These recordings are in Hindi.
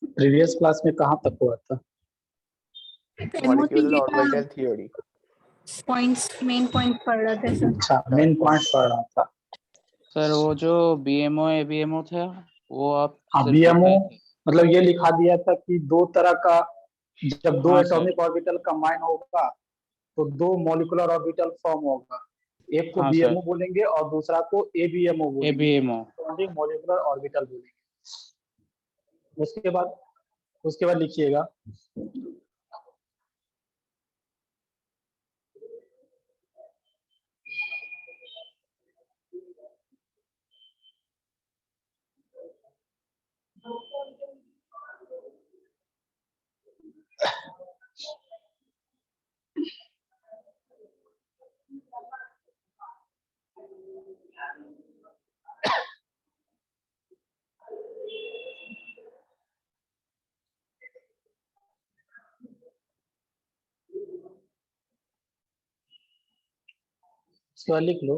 प्रीवियस क्लास में कहाँ तक हुआ था? Molecular orbital theory main point पढ़ रहे थे सर। अच्छा, मेन पॉइंट पढ़ रहा था सर। वो जो बीएमओ एबीएमओ था वो आप हाँ। सिर्फ बीएमओ बताए थे। मतलब ये लिखा दिया था कि दो तरह का, जब दो हाँ, सर। एटॉमिक ऑर्बिटल कंबाइन होगा तो दो मॉलिक्यूलर ऑर्बिटल फॉर्म होगा। एक को हाँ, बीएमओ बोलेंगे और दूसरा को एबीएमओ बोलेंगे, एबीएमओ। बॉन्डिंग मॉलिक्यूलर ऑर्बिटल बोलेंगे। उसके बाद लिखिएगा लिख लो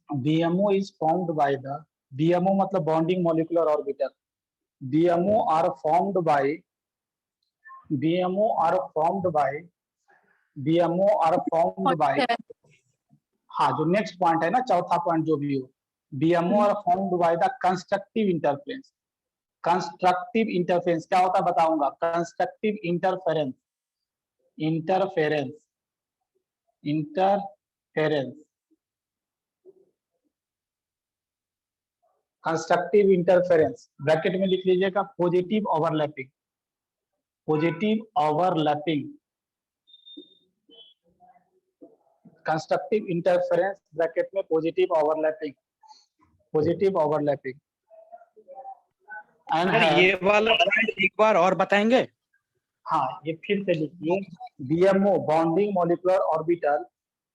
BMO is formed by the BMO मतलब bonding molecular orbital। BMO are formed by हाँ, जो नेक्स्ट पॉइंट है ना, चौथा पॉइंट जो भी हो, BMO are formed by the constructive interference। Constructive interference क्या होता है बताऊंगा। Constructive interference constructive interference bracket में लिख लीजिएगा positive overlapping. Constructive interference bracket में पॉजिटिव ओवरलैपिंग। ये वाला एक बार और बताएंगे? हाँ, ये फिर से लिखिए BMO bonding molecular orbital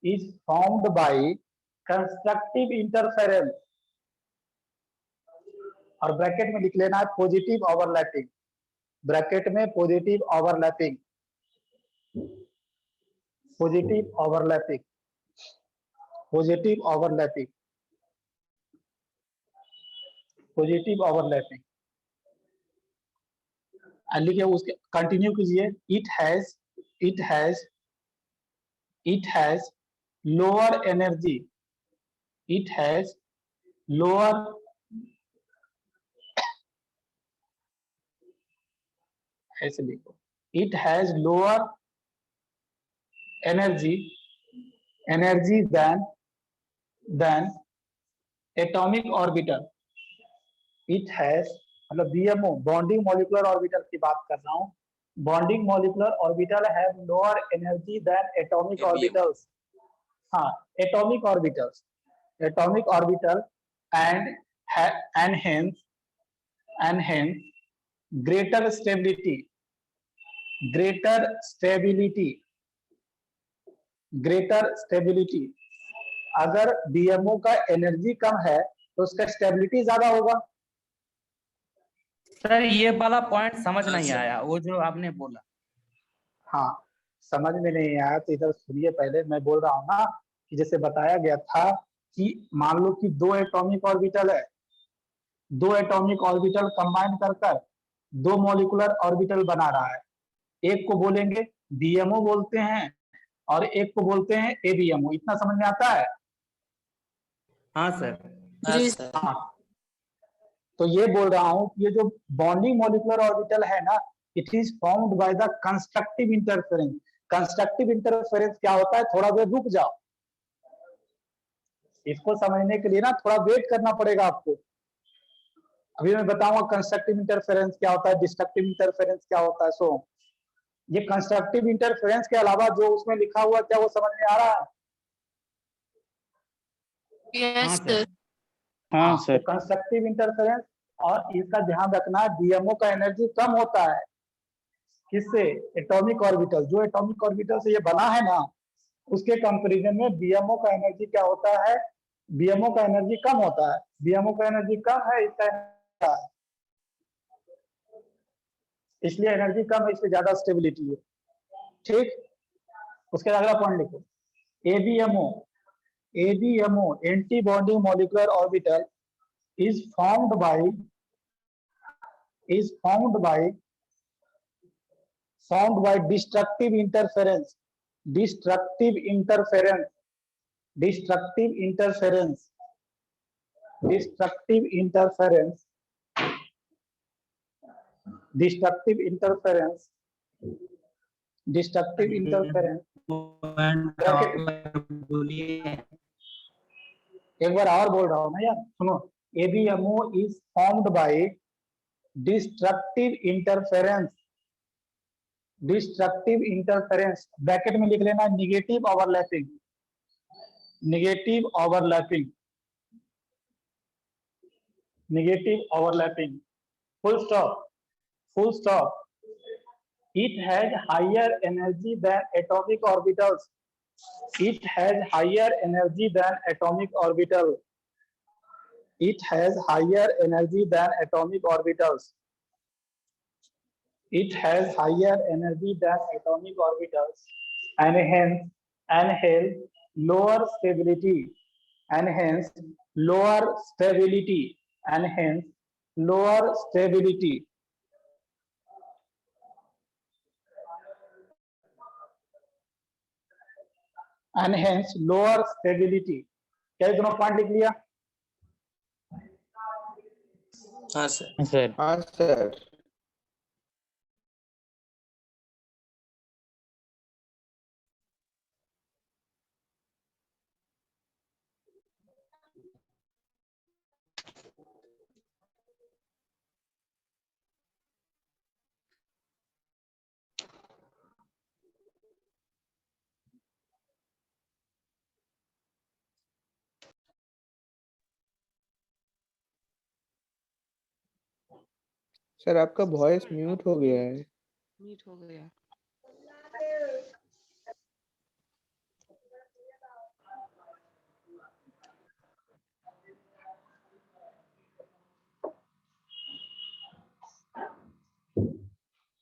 is formed by constructive interference और ब्रैकेट में लिख लेना है पॉजिटिव ओवरलैपिंग। ब्रैकेट में पॉजिटिव ओवरलैपिंग लिखिए, उसके कंटिन्यू कीजिए। It has lower energy. ऐसे लिखो, it has lower energy than atomic orbital. It has मतलब BMO बॉन्डिंग मॉलिक्यूलर ऑर्बिटल की बात कर रहा हूं। Bonding molecular orbital have lower energy than atomic orbitals. हाँ, atomic orbital and hence greater stability। अगर BMO का एनर्जी कम है तो उसका स्टेबिलिटी ज्यादा होगा। सर ये वाला पॉइंट समझ नहीं आया, वो जो आपने बोला। हाँ, समझ में नहीं आया तो इधर सुनिए। पहले मैं बोल रहा हूँ ना कि जैसे बताया गया था कि मान लो कि दो एटॉमिक ऑर्बिटल है, दो एटॉमिक ऑर्बिटल कंबाइन कर दो मॉलिक्यूलर ऑर्बिटल बना रहा है। एक को बोलेंगे BMO बोलते हैं और एक को बोलते हैं ABMO। इतना समझ में आता है? हाँ सर। हाँ, तो ये बोल रहा हूँ कि ये जो बॉन्डिंग मॉलिक्यूलर ऑर्बिटल है ना, it is formed by the constructive interference. Constructive interference क्या होता है? थोड़ा देर रुक जाओ, इसको समझने के लिए ना थोड़ा वेट करना पड़ेगा आपको। अभी मैं बताऊंगा कंस्ट्रक्टिव इंटरफेरेंस क्या होता है, डिस्ट्रक्टिव इंटरफेरेंस क्या होता है। सो ये कंस्ट्रक्टिव इंटरफेरेंस के अलावा जो उसमें लिखा हुआ क्या वो समझ में आ रहा है? Yes sir. हाँ सर। कंस्ट्रक्टिव इंटरफेरेंस, और इसका ध्यान रखना BMO का एनर्जी कम होता है किससे? Atomic orbital. जो एटॉमिक ऑर्बिटल से ये बना है ना, उसके कंपैरिजन में BMO का एनर्जी क्या होता है? BMO का एनर्जी कम होता है। BMO का एनर्जी कम है, इसका इसलिए एनर्जी कम है, इसलिए ज्यादा स्टेबिलिटी है। ठीक, उसके अगला पॉइंट लिखो ABMO anti bonding molecular orbital is formed by is formed by destructive interference, destructive interference, destructive interference, destructive interference, destructive interference, destructive interference, एक बार और बोल रहा हूं ना यार, सुनो, ABMO is formed by destructive interference, destructive interference, bracket में लिख लेना negative overlapping, negative overlapping, negative overlapping, full stop, full stop. It has higher energy than atomic orbitals. It has higher energy than atomic orbital. It has higher energy than atomic orbitals. It has higher energy than atomic orbitals, and hence lower stability, and hence lower stability, and hence lower stability. And hence lower stability. क्या ये दोनों पॉइंट लिख लिया? हाँ सर। सर हाँ सर। सर आपका वॉइस म्यूट हो गया है। म्यूट हो गया।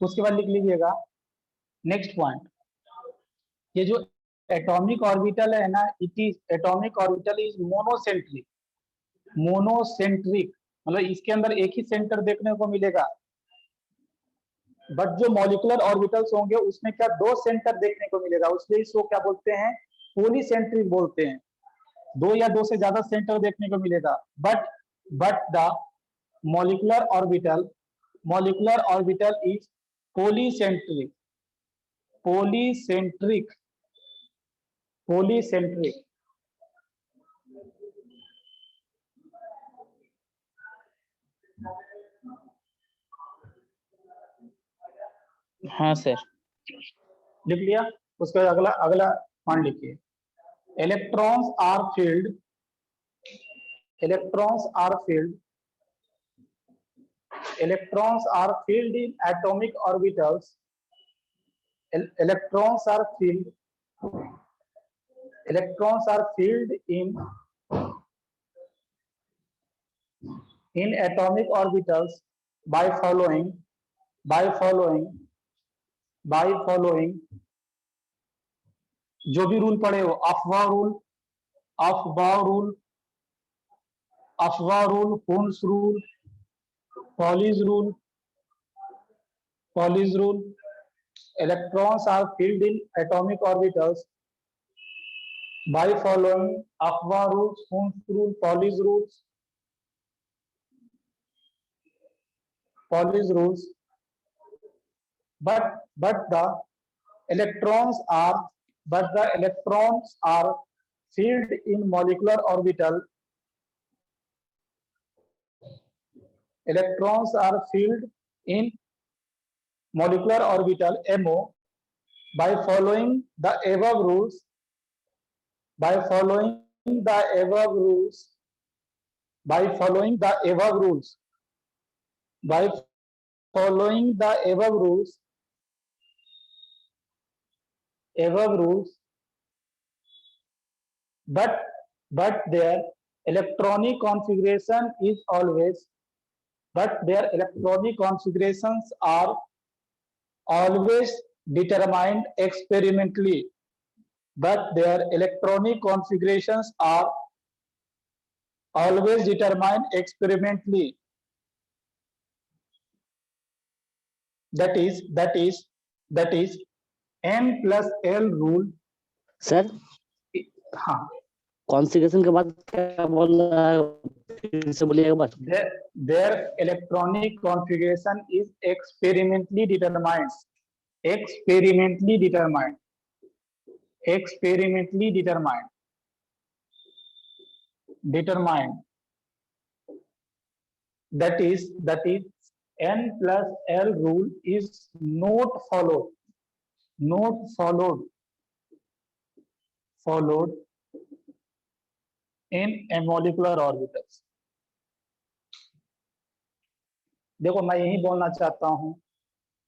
उसके बाद लिख लीजिएगा नेक्स्ट पॉइंट, ये जो एटॉमिक ऑर्बिटल है ना, it is atomic orbital is monocentric, monocentric मतलब इसके अंदर एक ही सेंटर देखने को मिलेगा, बट जो मॉलिक्यूलर ऑर्बिटल्स होंगे उसमें क्या दो सेंटर देखने को मिलेगा, उसलिए इसको क्या बोलते हैं, पॉलीसेंट्रिक बोलते हैं, दो या दो से ज्यादा सेंटर देखने को मिलेगा। But the molecular orbital is polycentric, polycentric, polycentric. हाँ सर लिख लिया? उसके बाद अगला अगला पॉइंट लिखिए, electrons are filled, electrons are filled, electrons are filled in atomic orbitals, electrons are filled, electrons are filled in atomic orbitals by following जो भी रूल पढ़े हो, अफवाह rule, Hund's rule, Pauli's rule. Electrons are filled in atomic orbitals by following Afbauer rules, Hund's rule, Pauli's rules. But the electrons are filled in molecular orbital. Electrons are filled in molecular orbital MO by following the above rules, by following the above rules, by following the above rules, by following the above rules, but their electronic configuration is always, but their electronic configurations are always determined experimentally, but their electronic configurations are always determined experimentally, that is n plus l rule. Sir हाँ, कॉन्फ़िगरेशन के बाद क्या बोल रहा है, फिर से बोलिएगा बस। their electronic configuration is experimentally determined. That is n plus l rule is not followed in molecular orbitals. देखो मैं यही बोलना चाहता हूं,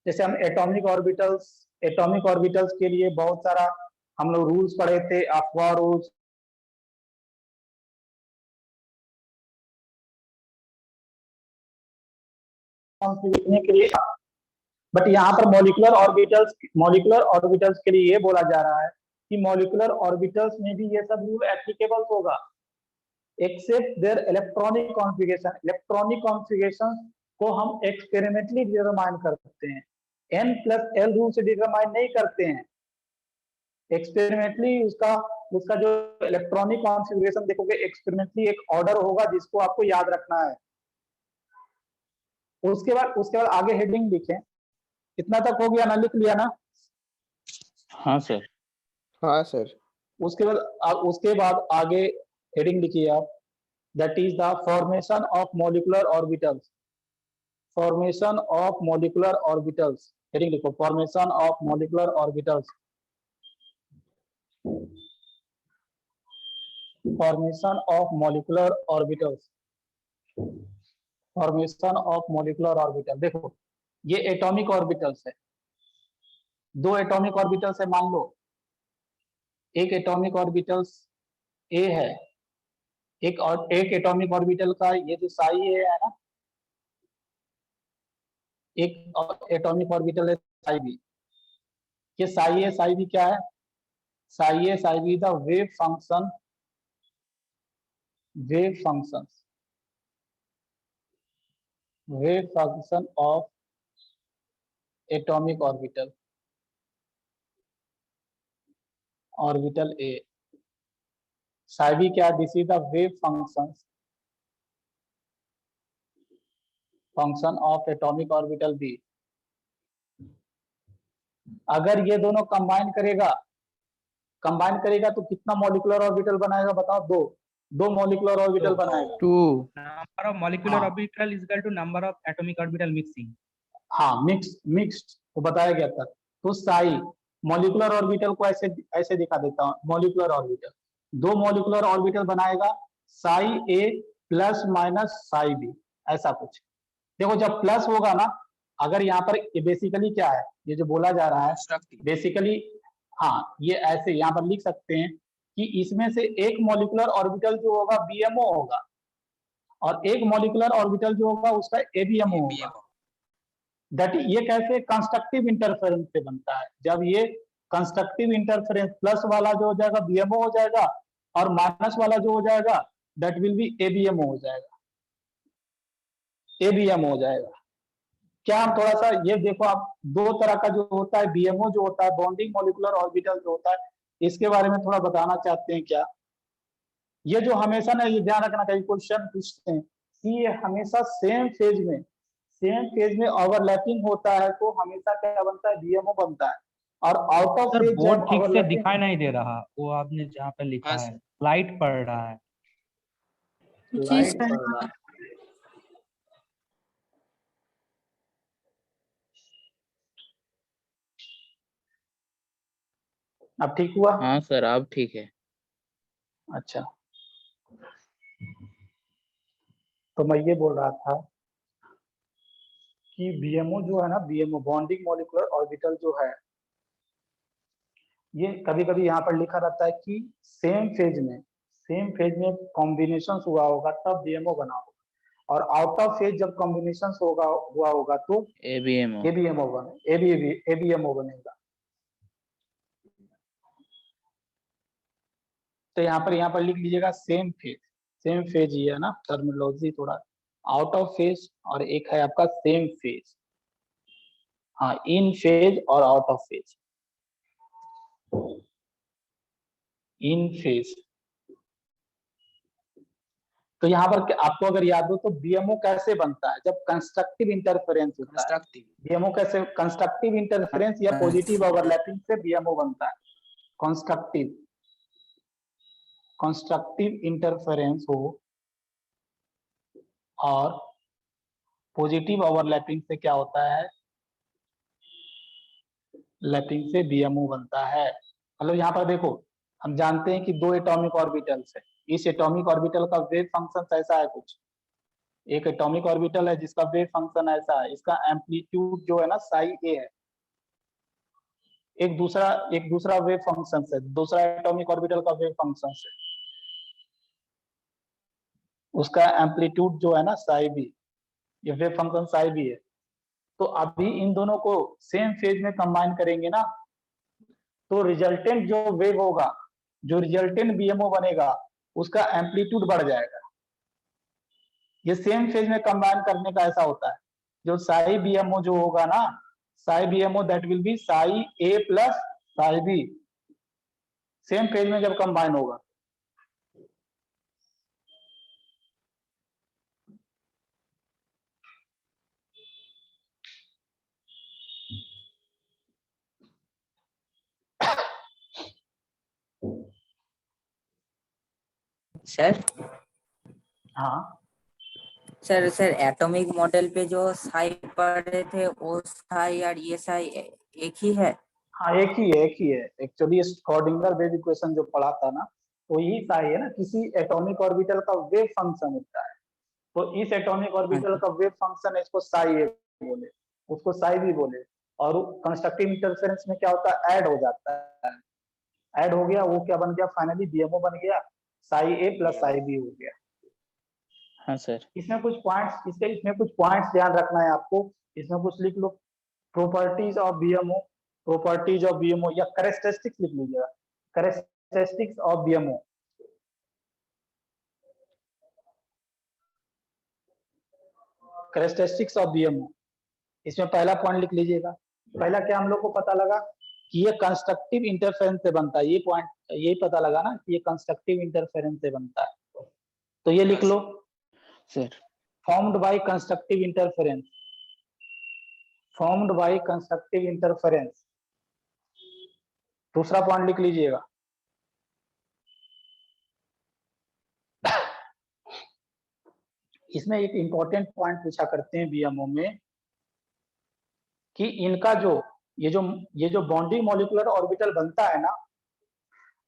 जैसे हम एटॉमिक ऑर्बिटल्स के लिए बहुत सारा हम लोग रूल्स पढ़े थे, अफवाह रूल्स, के लिए, बट यहाँ पर मॉलिक्यूलर ऑर्बिटल्स के लिए ये बोला जा रहा है कि मॉलिक्यूलर ऑर्बिटल्स में भी ये सब रूल एप्लीकेबल होगा, एक्सेप्ट देयर इलेक्ट्रॉनिक कॉन्फ़िगरेशन को हम एक्सपेरिमेंटली डिटरमाइन कर सकते हैं, n प्लस l रूल से डिटरमाइन नहीं करते हैं। एक्सपेरिमेंटली उसका जो इलेक्ट्रॉनिक कॉन्फ़िगरेशन देखोगे, एक्सपेरिमेंटली एक ऑर्डर होगा जिसको आपको याद रखना है। उसके बाद आगे हेडिंग लिखें। इतना तक हो गया ना, लिख लिया ना? हाँ सर। हाँ सर। उसके बाद आगे हेडिंग लिखिए आप, that is the formation of molecular orbitals. Heading लिखो, फॉर्मेशन ऑफ मॉलिक्यूलर ऑर्बिटल्स। देखो ये एटॉमिक ऑर्बिटल्स है, 2 एटॉमिक ऑर्बिटल्स है मान लो। एक एटॉमिक ऑर्बिटल्स ए है, एक एटॉमिक ऑर्बिटल का ये जो साई है ना, एक एटॉमिक ऑर्बिटल है साई बी। ये साई बी क्या है? Psi B the wave function of atomic orbital A. Psi B क्या? This is the wave function of atomic orbital B. अगर ये दोनों कंबाइन करेगा तो कितना मॉलिक्यूलर ऑर्बिटल बनाएगा बताओ? दो मॉलिक्यूलर ऑर्बिटल बनाएगा। 2 नंबर ऑफ मॉलिक्यूलर हाँ। Orbital is equal to number of atomic orbital mixing. हाँ, मिक्स्ड वो बताया गया था। तो साई मॉलिक्यूलर ऑर्बिटल को ऐसे दिखा देता हूँ। मॉलिक्यूलर ऑर्बिटल 2 मॉलिक्यूलर ऑर्बिटल बनाएगा, Sai A plus minus psi B, ऐसा कुछ। देखो जब प्लस होगा ना, अगर यहाँ पर बेसिकली क्या है, ये जो बोला जा रहा है बेसिकली, हाँ ये ऐसे यहाँ पर लिख सकते हैं कि इसमें से एक मॉलिक्यूलर ऑर्बिटल जो होगा बीएमओ होगा, और एक मॉलिक्यूलर ऑर्बिटल जो होगा उसका एबीएमओ होगा। दैट ये कैसे? कंस्ट्रक्टिव इंटरफेरेंस से बनता है। जब ये कंस्ट्रक्टिव इंटरफेरेंस, प्लस वाला जो हो जाएगा बीएमओ हो जाएगा, और माइनस वाला जो हो जाएगा दैट विल बी एबीएमओ हो जाएगा। क्या हम थोड़ा सा ये देखो, आप 2 तरह का जो होता है बीएमओ जो होता है, बॉन्डिंग मॉलिक्यूलर ऑर्बिटल जो होता है, इसके बारे में थोड़ा बताना चाहते हैं क्या? ये जो हमेशा ना, ये ध्यान रखना, कहीं क्वेश्चन पूछते हैं कि ये हमेशा सेम फेज में ओवरलैपिंग होता है तो हमेशा क्या बनता है? बीएमओ बनता है। और out of sir phase board जब ठीक से ओवरलैपिंग, दिखाई नहीं दे रहा, वो आपने जहाँ पे लिखा हाँ, है लाइट पड़ रहा है। जी लाइट सर। पड़ रहा है। अब ठीक हुआ? हाँ सर, अब ठीक है। अच्छा, तो मैं ये बोल रहा था कि बीएमओ जो है ना, बीएमओ बॉन्डिंग मॉलिक्यूलर ऑर्बिटल जो है, ये कभी कभी यहाँ पर लिखा रहता है कि सेम फेज में कॉम्बिनेशन हुआ होगा तब बीएमओ बना होगा, और आउट ऑफ फेज जब कॉम्बिनेशन हुआ होगा तो एबीएमओ। एबीएमओ बनेगा। तो यहाँ पर लिख लीजिएगा सेम फेज ही है ना, टर्मिनोलॉजी थोड़ा आउट ऑफ फेज, और एक है आपका सेम फेज। हाँ, इन फेज और out of phase. In phase, तो यहाँ पर आपको अगर याद हो तो बीएमओ कैसे बनता है जब कंस्ट्रक्टिव इंटरफेरेंस होता है। कंस्ट्रक्टिव बीएमओ कैसे, कंस्ट्रक्टिव इंटरफेरेंस या पॉजिटिव ओवरलैपिंग से बीएमओ बनता है। कंस्ट्रक्टिव, कंस्ट्रक्टिव इंटरफेरेंस हो और पॉजिटिव ओवरलैपिंग से क्या होता है, लैपिंग से बीएमओ बनता है। मतलब यहाँ पर देखो, हम जानते हैं कि दो एटॉमिक ऑर्बिटल्स है, इस एटॉमिक ऑर्बिटल का वेव फंक्शन ऐसा है कुछ, एक एटॉमिक ऑर्बिटल है जिसका वेव फंक्शन ऐसा है, इसका एम्पलीट्यूड जो है ना साई ए है। एक दूसरा वेव फंक्शन है, दूसरा एटॉमिक ऑर्बिटल का वेव फंक्शन है, उसका एम्पलीट्यूड जो है ना साई बी, ये वेव फंक्शन साई बी है। तो अभी इन दोनों को सेम फेज में कंबाइन करेंगे ना, तो रिजल्टेंट जो वेव होगा, जो रिजल्टेंट बीएमओ बनेगा, उसका एम्पलीट्यूड बढ़ जाएगा। ये सेम फेज में कंबाइन करने का ऐसा होता है, जो साई बीएमओ जो होगा ना, psi BMO that will be psi A plus psi B, same phase में जब कंबाइन होगा। सर हाँ सर सर एटॉमिक मॉडल पे जो साई पढ़ रहे थे वो साई और ये साई एक ही है? हाँ, एक ही है एक्चुअली। स्क्रॉडिंगर वेव इक्वेशन जो पढ़ा था ना, तो यही साई है ना, किसी एटॉमिक ऑर्बिटल का वेव फंक्शन होता है। तो इस एटॉमिक ऑर्बिटल का वेव फंक्शन है, इसको साई ए बोले, उसको साई बी बोले। और कंस्ट्रक्टिव इंटरफेरेंस में क्या होता है, ऐड हो जाता है, ऐड हो गया, वो क्या बन गया, फाइनली बीएमओ बन गया, Sai A plus psi B हो गया। हाँ सर। इसमें कुछ पॉइंट्स, इसमें कुछ पॉइंट्स ध्यान रखना है आपको, इसमें कुछ लिख लो, properties of BMO, properties of BMO या कैरेक्टरिस्टिक्स लिख लीजिएगा, characteristics of BMO. Characteristics of BMO, इसमें पहला पॉइंट लिख लीजिएगा। पहला क्या हम लोग को पता लगा कि ये कंस्ट्रक्टिव इंटरफेरेंस से बनता है, ये पॉइंट यही पता लगा ना कि ये कंस्ट्रक्टिव इंटरफेरेंस से बनता है। तो ये लिख लो, sir formed by constructive interference, formed by constructive interference. दूसरा पॉइंट लिख लीजिएगा, इसमें एक इंपॉर्टेंट पॉइंट पूछा करते हैं बीएमओ में कि इनका जो ये जो बॉन्डिंग मॉलिक्यूलर ऑर्बिटल बनता है ना,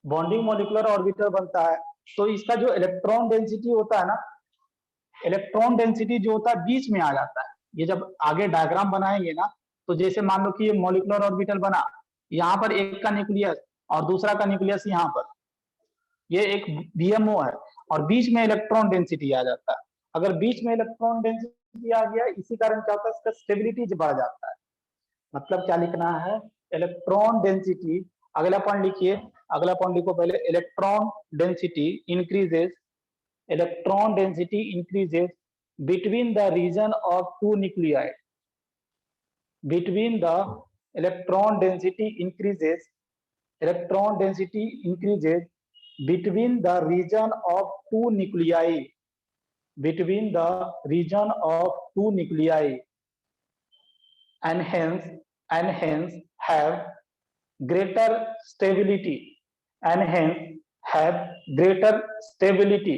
बॉन्डिंग मॉलिक्यूलर ऑर्बिटल बनता है, तो इसका जो इलेक्ट्रॉन डेंसिटी होता है ना, इलेक्ट्रॉन डेंसिटी जो होता है बीच में आ जाता है। ये जब आगे डायग्राम बनाएंगे ना, तो जैसे मान लो कि ये मॉलिक्यूलर ऑर्बिटल बना, यहाँ पर एक का न्यूक्लियस और दूसरा का न्यूक्लियस यहाँ पर, ये एक बीएमओ है और बीच में इलेक्ट्रॉन डेंसिटी आ जाता है। अगर बीच में इलेक्ट्रॉन डेंसिटी आ गया, इसी कारण क्या होता है, इसका स्टेबिलिटी बढ़ जाता है। मतलब क्या लिखना है, इलेक्ट्रॉन डेंसिटी, अगला पॉइंट लिखिए, अगला पॉइंट लिखो पहले, electron density increases, electron density increases between the region of two nuclei, between the electron density increases, electron density increases between the region of two nuclei, between the region of two nuclei, and hence have greater stability, and hence have greater stability।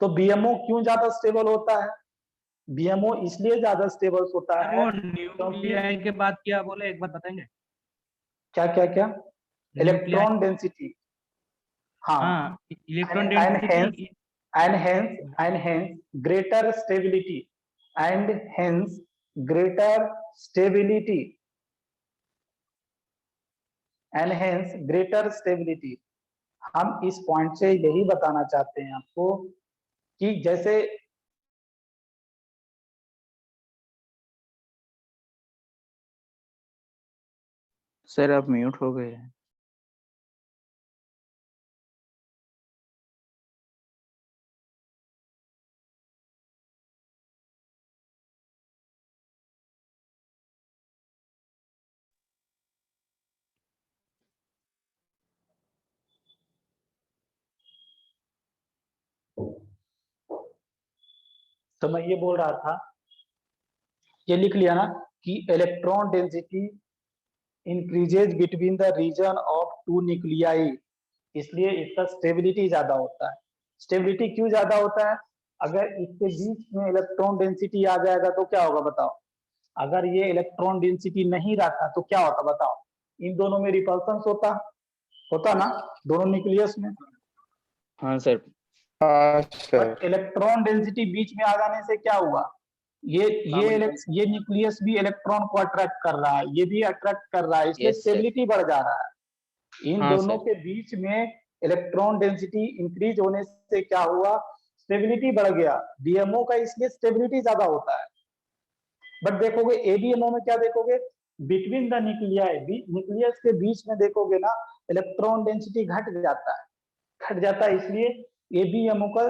तो बीएमओ क्यों ज्यादा स्टेबल होता है, बीएमओ इसलिए ज्यादा स्टेबल होता सर है वो क्योंकि न्यूक्लियाई के बाद क्या बोले, एक बार बताएंगे? क्या क्या क्या, न्यूक्लियाई, इलेक्ट्रॉन डेंसिटी, हाँ, हाँ electron and hence density, and hence greater stability, and hence greater stability, and hence greater stability। हम इस पॉइंट से यही बताना चाहते हैं आपको कि जैसे सर आप म्यूट हो गए हैं। तो मैं ये बोल रहा था, ये लिख लिया ना कि electron density increases between the region of two nuclei, इसलिए इसका स्टेबिलिटी ज्यादा होता है। स्टेबिलिटी क्यों ज्यादा होता है? अगर इसके बीच में इलेक्ट्रॉन डेंसिटी आ जाएगा तो क्या होगा बताओ? अगर ये इलेक्ट्रॉन डेंसिटी नहीं रहता तो क्या होता बताओ? इन दोनों में रिपल्सन होता ना, दोनों न्यूक्लियस में। हाँ सर। हाँ सर। पर इलेक्ट्रॉन डेंसिटी बीच में आ जाने से क्या हुआ? ये न्यूक्लियस भी इलेक्ट्रॉन को अट्रैक्ट कर रहा है, ये भी अट्रैक्ट कर रहा है, इसलिए Yes, sir. स्टेबिलिटी बढ़ जा रहा है। इन हाँ, दोनों sir. के बीच में इलेक्ट्रॉन डेंसिटी इंक्रीज होने से क्या हुआ? स्टेबिलिटी बढ़ गया। बीएमओ का इसलिए स्टेबिलिटी ज्यादा होता है। बट देखोगे एबीएमओ में क्या देखोगे? बिटवीन द न्यूक्लियस के बीच में देखोगे ना, इलेक्ट्रॉन डेंसिटी घट जाता है, इसलिए एबीएमओ का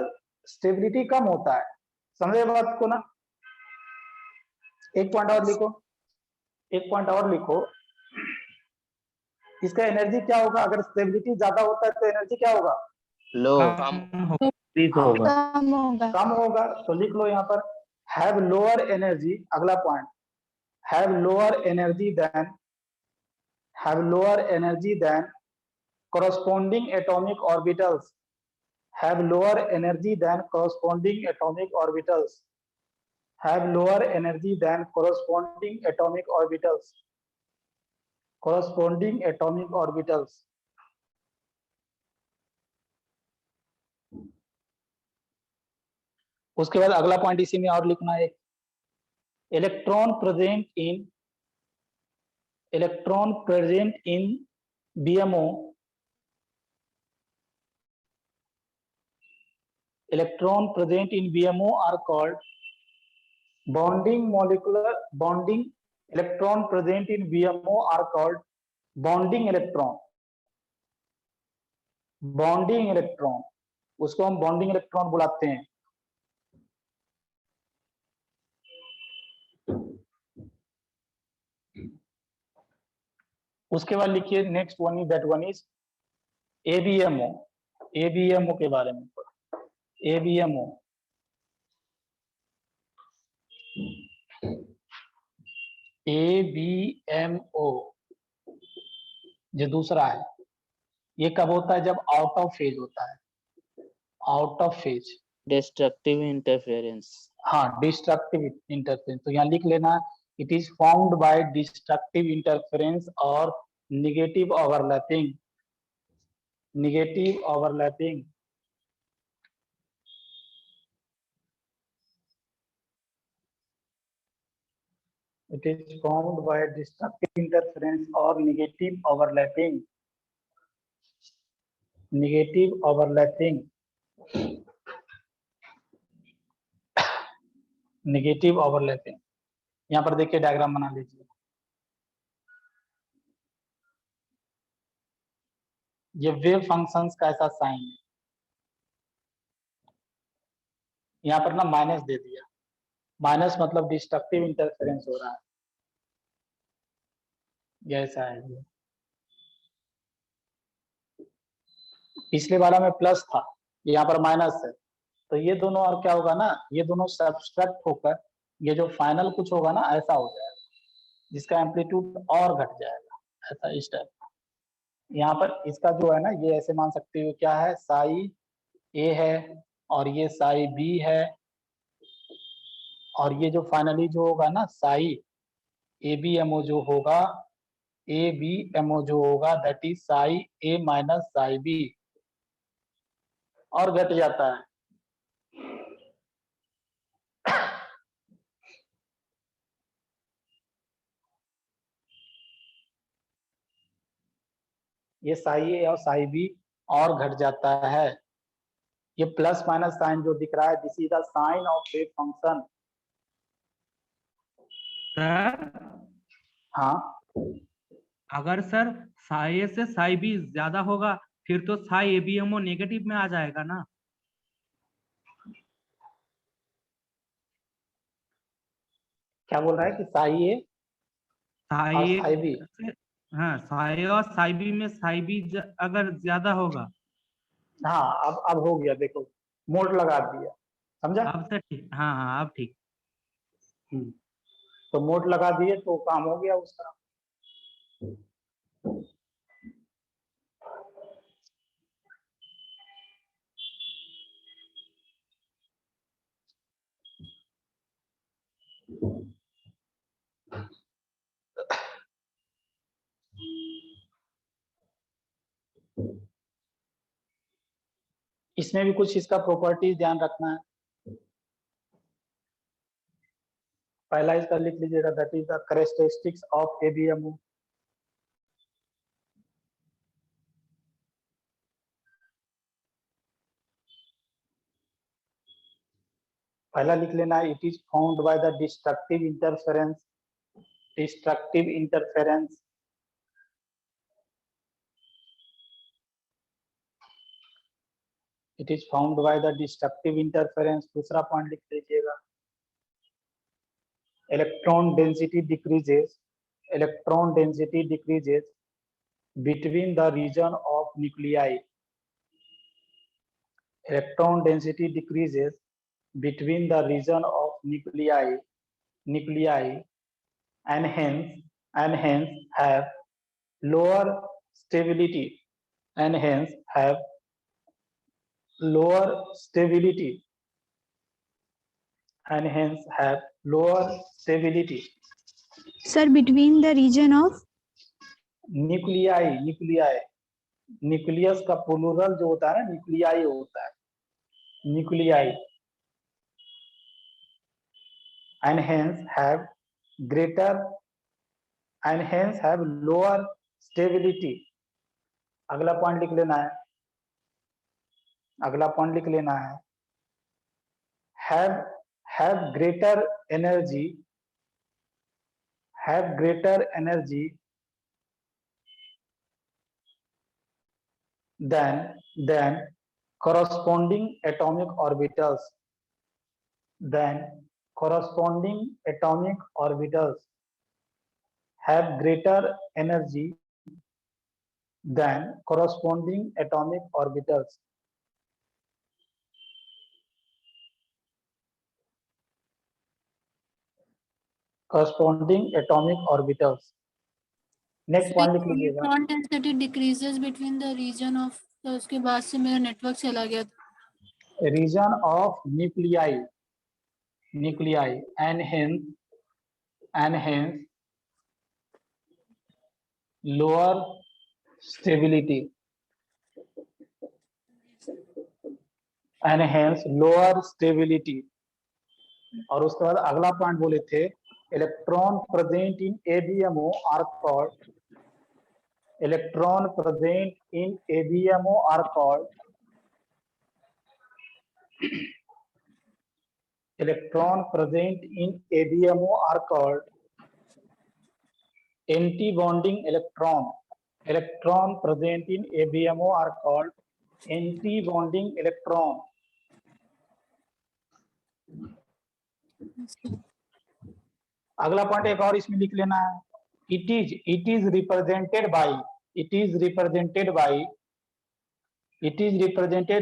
स्टेबिलिटी कम होता है। समझे बात को ना? एक पॉइंट और लिखो, इसका एनर्जी क्या होगा? अगर स्टेबिलिटी ज्यादा होता है तो एनर्जी क्या होगा? लो। कम होगा। तो लिख लो यहाँ पर हैव लोअर एनर्जी। अगला point, have lower energy than corresponding atomic orbitals, have lower energy than corresponding atomic orbitals, have lower energy than corresponding atomic orbitals. उसके बाद अगला पॉइंट इसी में और लिखना है, electron present in BMO, electron present in BMO are called bonding electron present in BMO are called bonding electron, उसको हम bonding electron बुलाते हैं। उसके बाद लिखिए next one is that one is ABMO के बारे में। ABMO जो दूसरा है, ये कब होता है? जब आउट ऑफ फेज होता है, out of phase, destructive interference. हाँ, डिस्ट्रक्टिव इंटरफेरेंस। तो यहाँ लिख लेना, it is formed by destructive interference और negative overlapping. It is formed by destructive interference or negative overlapping. यहाँ पर देखिए डायग्राम बना लीजिए। ये वेव फंक्शंस का ऐसा साइन है। यहाँ पर ना माइनस दे दिया, माइनस मतलब डिस्ट्रक्टिव इंटरफेरेंस हो रहा है, ये ऐसा है। पिछले वाला में प्लस था, यहाँ पर माइनस है, तो ये दोनों और क्या होगा ना, ये दोनों सब्सट्रैक्ट होकर ये जो फाइनल कुछ होगा ना ऐसा हो जाएगा, जिसका एम्पलीट्यूड और घट जाएगा, ऐसा इस टाइप का। यहाँ पर इसका जो है ना, ये ऐसे मान सकते हो क्या है, साई ए है और ये साई बी है, और ये जो फाइनली जो होगा ना साई ABMO जो होगा, ABMO जो होगा that is psi A minus psi B, और घट जाता है। ये साई ए और साई बी और घट जाता है। ये प्लस माइनस साइन जो दिख रहा है, this is the sign of wave function. Sir हाँ, अगर सर साई ए से साई बी ज्यादा होगा फिर तो साई ABMO नेगेटिव में आ जाएगा ना। क्या बोल रहा है कि साई ए और साई साई बी, हाँ, साई और साई बी में साई बी अगर ज्यादा होगा। हाँ अब हो गया, देखो मोड लगा दिया, समझा? अब सर ठीक, हाँ हाँ अब ठीक। तो मोड लगा दिए तो काम हो गया उसका। इसमें भी कुछ इसका प्रॉपर्टीज ध्यान रखना है। पहला इसका लिख लीजिएगा, that is the characteristics of ABMO. पहला लिख लेना है, it is found by the destructive interference. Destructive interference it is found by the destructive interference. दूसरा पॉइंट लिख लीजिएगा, electron density decreases between the region of nuclei. Electron density decreases between the region of nuclei and hence have lower stability and hence have lower stability and hence have lower stability. Sir, between the region of nuclei nucleus का प्लूरल जो होता है ना, न्यूक्लियाई होता है, nuclei. and hence have lower stability. अगला पॉइंट लिख लेना है, have greater energy than corresponding atomic orbitals. Have greater energy than corresponding atomic orbitals. Next point लिख लीजिएगा, electron density decreases between the region of, तो उसके बाद से मेरा नेटवर्क चला गया था। region of nuclei and hence lower stability और उसके बाद अगला पॉइंट बोले थे, electron present in ABMO are called anti-bonding electron. Electron present in ABMO are called anti-bonding electron. अगला पॉइंट एक और इसमें लिख लेना है, it is represented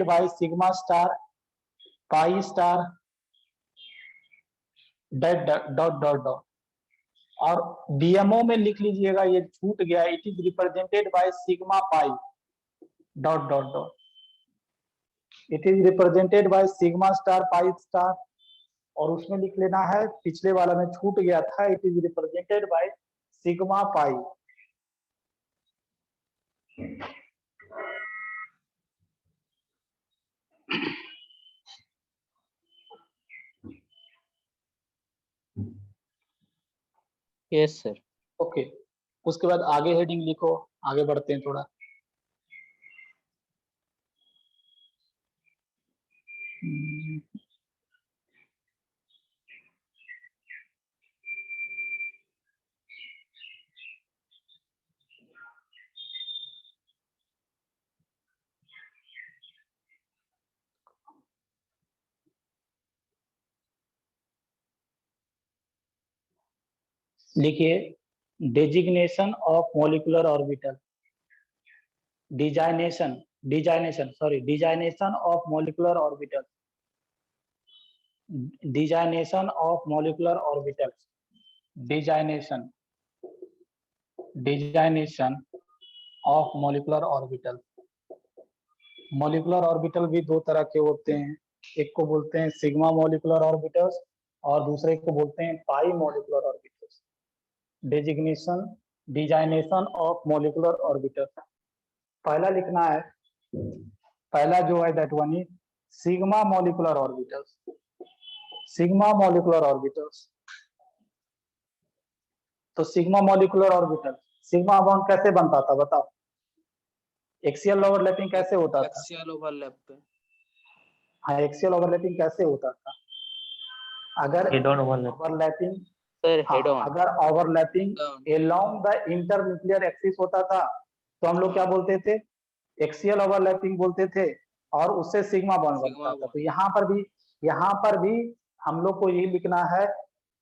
by sigma star, pi star, dot. और बीएमओ में लिख लीजिएगा, ये छूट गया, it is represented by sigma Pie dot. It is represented by sigma star, pi star, और उसमें लिख लेना है, पिछले वाला में छूट गया था, it is represented by sigma pi. Yes sir. Okay, उसके बाद आगे हेडिंग लिखो, आगे बढ़ते हैं थोड़ा। लिखिए, designation of molecular orbital, designation of molecular orbital. Designation of molecular orbitals, designation of molecular orbital. Molecular orbital भी दो तरह के होते हैं, एक को बोलते हैं सिग्मा मॉलिक्यूलर ऑर्बिटल्स और दूसरे को बोलते हैं pi molecular orbitals. Designation of molecular orbital, पहला लिखना है, पहला जो है that one is sigma molecular orbitals. Sigma molecular orbitals, तो sigma molecular orbital, sigma bond कैसे बनता था बताओ? एक्सियल ओवरलैपिंग कैसे होता था? एक्सियल ओवरलैप पे। हाँ, एक्सियल ओवरलैपिंग कैसे होता था? अगर ओवरलैपिंग, सर हेड ऑन। अगर overlapping along the internuclear axis होता था तो हम लोग क्या बोलते थे? एक्सियल ओवरलैपिंग बोलते थे और उससे सिग्मा बॉन्ड बनता था। तो यहाँ पर भी हम लोग को ये लिखना है,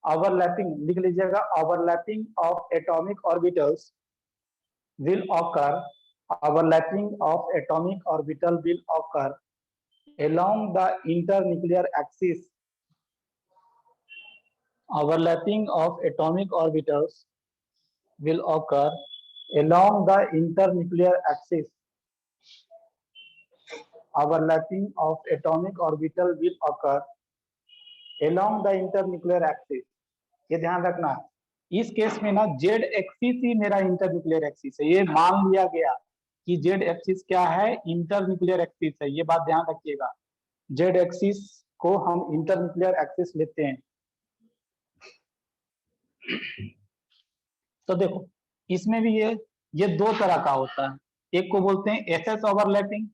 ओवरलैपिंग लिख लीजिएगा, overlapping of atomic orbitals will occur, overlapping of atomic orbital will occur along the internuclear axis. Overlapping of atomic orbitals will occur along the internuclear axis. Overlapping of atomic orbital will occur along the internuclear axis. ये ध्यान रखना, इस केस में ना जेड एक्सिस ही मेरा इंटरन्यूक्लियर एक्सिस है। ये मान लिया गया कि जेड एक्सिस क्या है? इंटरन्यूक्लियर एक्सिस है। ये बात ध्यान रखिएगा, जेड एक्सिस को हम इंटरन्यूक्लियर एक्सिस लेते हैं। तो देखो इसमें भी ये दो तरह का होता है, एक को बोलते हैं SS overlapping,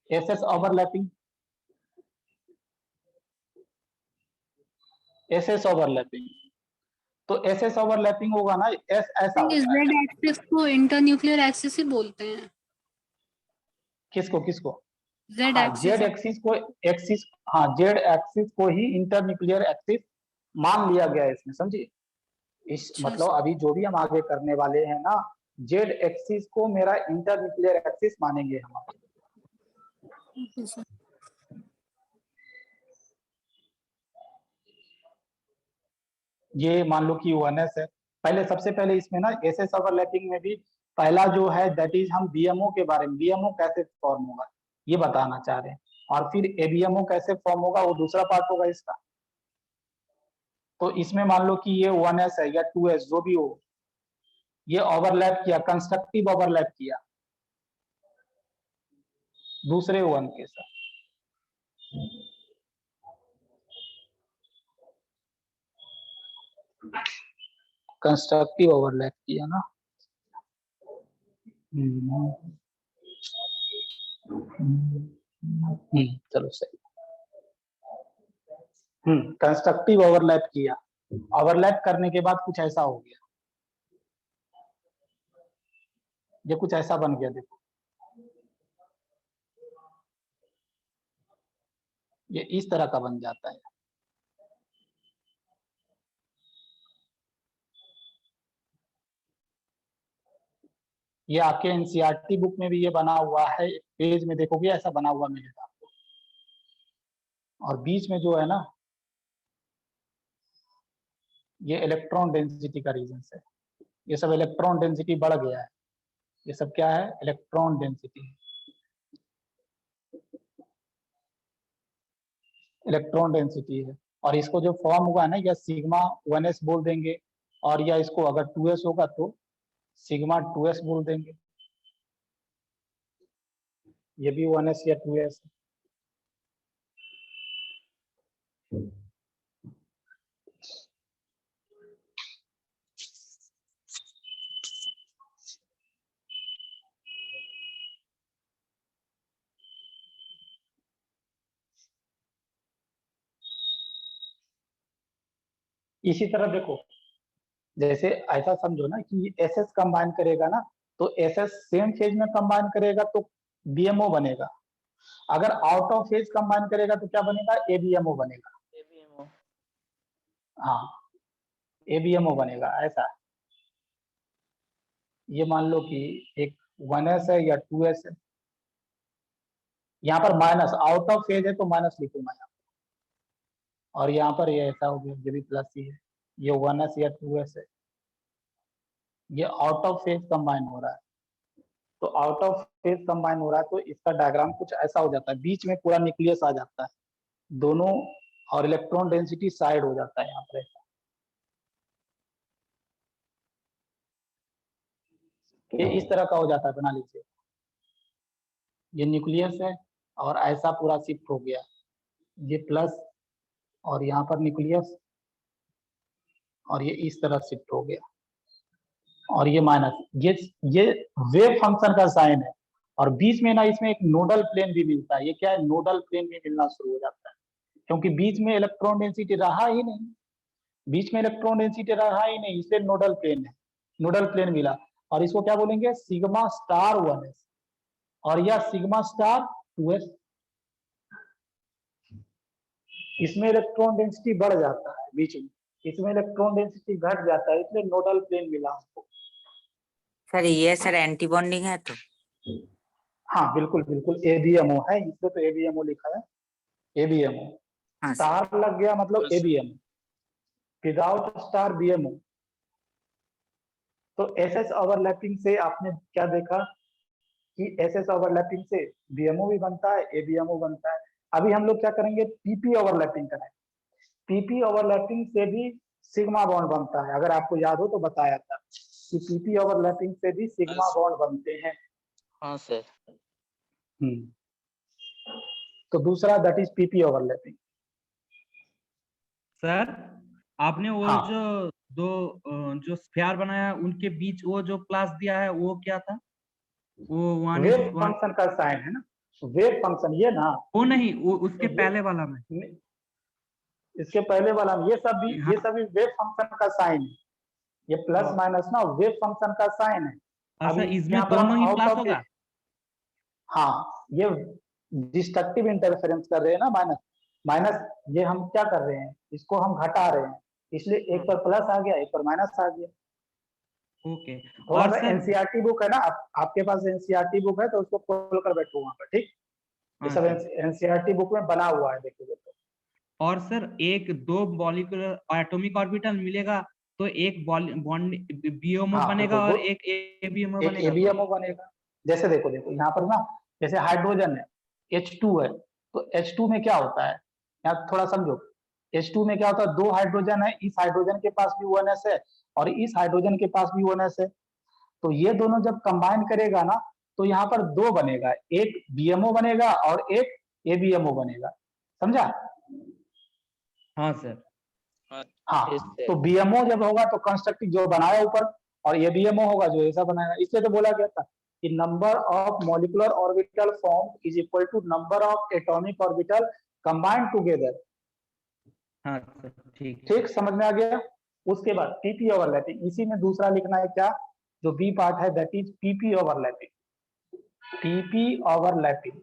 SS overlapping, SS overlapping. तो एसएस ओवरलैपिंग होगा ना, एस ऐसा होता है। जेड एक्सिस को इंटरन्यूक्लियर एक्सिस ही बोलते हैं। किसको? जेड जेड एक्सिस को एक्सिस, हाँ जेड एक्सिस को ही इंटरन्यूक्लियर एक्सिस मान लिया गया है इसमें, समझिए। इस मतलब अभी जो भी हम आगे करने वाले हैं ना, जेड एक्सिस को मेरा इंटरन्यूक्लियर एक्सिस मानेंगे हम। ये मान लो कि 1s है। पहले सबसे पहले इसमें ना एसएस ओवरलैपिंग में भी पहला जो है दैट इज हम बीएमओ के बारे में, बीएमओ कैसे फॉर्म होगा ये बताना चाह रहे हैं, और फिर एबीएमओ कैसे फॉर्म होगा वो दूसरा पार्ट होगा इसका। तो इसमें मान लो कि ये 1s है या 2s जो भी हो, ये ओवरलैप किया, कंस्ट्रक्टिव ओवरलैप किया दूसरे 1 के साथ। कंस्ट्रक्टिव ओवरलैप किया ना, चलो सही। कंस्ट्रक्टिव ओवरलैप किया, ओवरलैप करने के बाद कुछ ऐसा हो गया, ये कुछ ऐसा बन गया। देखो ये इस तरह का बन जाता है। ये आपके एनसीईआरटी बुक में भी ये बना हुआ है, पेज में देखोगे ऐसा बना हुआ मिलेगा आपको। और बीच में जो है ना, ये इलेक्ट्रॉन डेंसिटी का रीजन है। ये सब इलेक्ट्रॉन डेंसिटी बढ़ गया है, ये सब क्या है? इलेक्ट्रॉन डेंसिटी, इलेक्ट्रॉन डेंसिटी है। और इसको जो फॉर्म हुआ है ना, या सिग्मा 1s बोल देंगे, और या इसको अगर 2s होगा तो सिग्मा 2s बोल देंगे। ये भी 1s या 2s। इसी तरह देखो, जैसे ऐसा समझो ना कि एसएस कंबाइन करेगा ना, तो एसएस सेम फेज में कंबाइन करेगा तो बीएमओ बनेगा। अगर आउट ऑफ फेज कंबाइन करेगा तो क्या बनेगा? एबीएमओ बनेगा। एबीएमओ, हाँ एबीएमओ बनेगा ऐसा। ये मान लो कि एक 1s है या 2s है, यहाँ पर माइनस, आउट ऑफ फेज है तो माइनस लिखूंगा यहाँ। और यहाँ पर ये ऐसा हो गया, ये भी प्लस ही है, ये 1s या 2s है, ये आउट ऑफ फेज कंबाइन हो रहा है। तो आउट ऑफ फेज कंबाइन हो रहा है तो इसका डायग्राम कुछ ऐसा हो जाता है, बीच में पूरा न्यूक्लियस आ जाता है दोनों, और इलेक्ट्रॉन डेंसिटी साइड हो जाता है यहाँ पर ऐसा। ये इस तरह का हो जाता है, बना लीजिए, ये न्यूक्लियस है और ऐसा पूरा शिफ्ट हो गया, ये प्लस और यहाँ पर न्यूक्लियस, और ये इस तरह शिफ्ट हो गया, और ये माइनस, ये वेव फंक्शन का साइन है। और बीच में ना इसमें एक नोडल प्लेन भी मिलता है, ये क्या है, नोडल प्लेन भी मिलना शुरू हो जाता है, क्योंकि बीच में इलेक्ट्रॉन डेंसिटी रहा ही नहीं, बीच में इलेक्ट्रॉन डेंसिटी रहा ही नहीं, इसलिए नोडल प्लेन है, नोडल प्लेन मिला। और इसको क्या बोलेंगे, सिग्मा स्टार 1s और या सिग्मा स्टार 2s। इसमें इलेक्ट्रॉन डेंसिटी बढ़ जाता है बीच में, इसमें इलेक्ट्रॉन डेंसिटी घट जाता है, इसलिए नोडल प्लेन मिला हमको। सर ये सर एंटी बॉन्डिंग है तो? हाँ बिल्कुल बिल्कुल, एबीएमओ है, इसलिए तो एबीएमओ लिखा है, एबीएमओ। हाँ सर। स्टार लग गया मतलब एबीएमओ, विदाउट स्टार बीएमओ। तो एसएस ओवरलैपिंग से आपने क्या देखा कि एसएस ओवरलैपिंग से बीएमओ भी बनता है, एबीएमओ बनता है। अभी हम लोग क्या करेंगे, पीपी ओवरलैपिंग करेंगे। पीपी ओवरलैपिंग से भी सिग्मा बॉन्ड बनता है, अगर आपको याद हो तो बताया था कि पीपी ओवरलैपिंग से भी सिग्मा बॉन्ड बनते हैं। हाँ सर। तो दूसरा that is PP overlapping. Sir आपने वो हाँ। जो स्फीयर बनाया उनके बीच वो जो प्लस दिया है वो क्या था? वो वेव फंक्शन का साइन है ना, वेव फंक्शन, ये ना, वो नहीं, वो उसके तो पहले वाला में, इसके पहले वाला में, ये हाँ। सभी वेव फंक्शन का साइन है, ये प्लस माइनस ना वेव फंक्शन का साइन है। अच्छा, अभी इसमें यहाँ पर हम दोनों ही आउट प्लस ऑफ, होगा? हाँ, ये डिस्ट्रक्टिव इंटरफेरेंस कर रहे हैं ना, माइनस माइनस, ये हम क्या कर रहे हैं, इसको हम घटा रहे हैं, इसलिए एक पर प्लस आ गया, एक पर माइनस आ गया। ओके। थोड़ा और सा सर एनसीईआरटी बुक है ना, आपके पास एनसीईआरटी बुक है तो उसको खोल कर बैठो वहां पर, ठीक। ये हाँ सब सर। एनसीईआरटी बुक में बना हुआ है, देखिए देखो। और सर एक दो मॉलिक्यूलर एटॉमिक ऑर्बिटल मिलेगा तो एक बॉन्ड बीएमओ हाँ बनेगा देखो, और एक एबीएमओ एक बनेगा। एबीएमओ बनेगा। जैसे देखो देखो यहाँ पर ना, जैसे हाइड्रोजन है, H2 है, तो H2 में क्या होता है, यहाँ थोड़ा समझो, H2 में क्या होता है, दो हाइड्रोजन है, इस हाइड्रोजन के पास भी 1s है और इस हाइड्रोजन के पास भी 1s है, तो ये दोनों जब कंबाइन करेगा ना तो यहाँ पर दो बनेगा, एक बीएमओ बनेगा और एक एबीएमओ बनेगा, समझा। हाँ सर। हाँ, yes, sir. तो बीएमओ जब होगा तो कंस्ट्रक्टिव जो बनाया ऊपर, और एबीएमओ होगा जो ऐसा बनाएगा। इसलिए तो बोला गया था कि number of molecular orbital form is equal to number of atomic orbital combined together. हाँ सर, ठीक। ठीक, समझ में आ गया। उसके बाद पीपी ओवरलैपिंग, इसी में दूसरा लिखना है क्या, जो बी पार्ट है, that is PP overlapping. PP overlapping,